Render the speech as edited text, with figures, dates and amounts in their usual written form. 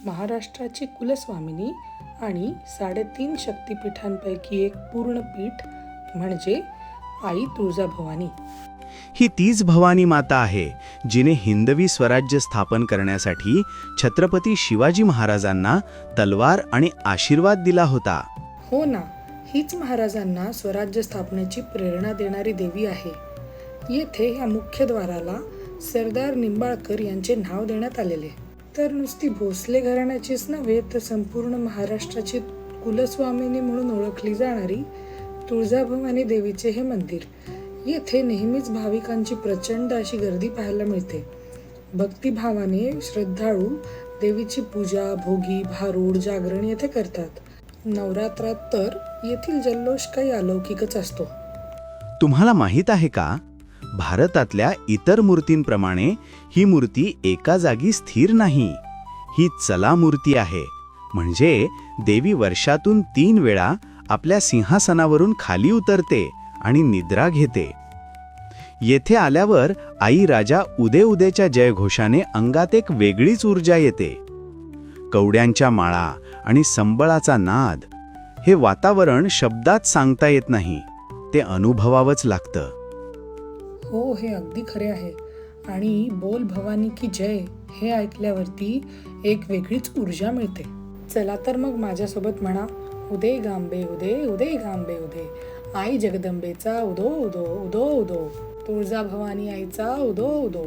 महाराष्ट्राची कुलस्वामिनी आणि 3.5 शक्तिपीठांपैकी एक पूर्ण पीठ म्हणजे आई तुळजाभवानी. ही तीच भवानी माता आहे जिने हिंदवी स्वराज्य स्थापन करण्यासाठी छत्रपती शिवाजी महाराजांना तलवार आणि आशीर्वाद दिला होता. हो ना, हीच महाराजांना स्वराज्य स्थापनेची प्रेरणा देणारी देवी आहे. येथे या मुख्य द्वाराला सरदार निंबाळकर यांचे नाव देण्यात आलेले. तर नुसती भोसले घराण्याचीच नव्हे तर संपूर्ण महाराष्ट्राची कुलस्वामिनी म्हणून ओळखली जाणारी तुळजाभवानी देवीचे हे मंदिर. येथे नेहमीच भाविकांची प्रचंड अशी गर्दी पाहायला मिळते. भक्तिभावाने श्रद्धाळू देवीची पूजा, भोगी, भारूड, जागरण येथे करतात. नवरात्रात तर येथील जल्लोष काही अलौकिकच असतो. तुम्हाला माहीत आहे का, भारतातल्या इतर मूर्तींप्रमाणे ही मूर्ती एका जागी स्थिर नाही. ही चला मूर्ती आहे. म्हणजे देवी वर्षातून 3 वेळा आपल्या सिंहासनावरून खाली उतरते आणि निद्रा घेते. येथे आल्यावर आई राजा उदे उदेच्या जयघोषाने अंगात एक वेगळीच ऊर्जा येते. कवड्यांच्या माळा आणि संबळाचा नाद, हे वातावरण शब्दात सांगता येत नाही, ते अनुभवावंच लागतं. हो, हे अगदी खरे आहे. आणि बोल भवानी की जय हे ऐकल्यावरती एक वेगळीच ऊर्जा मिळते. चला तर मग माझ्यासोबत म्हणा, उदे गांबे उदे, उदे गांबे उदे, आई जगदंबेचा उदो उदो, उदो उदो, तुळजाभवानी आईचा उदो उदो.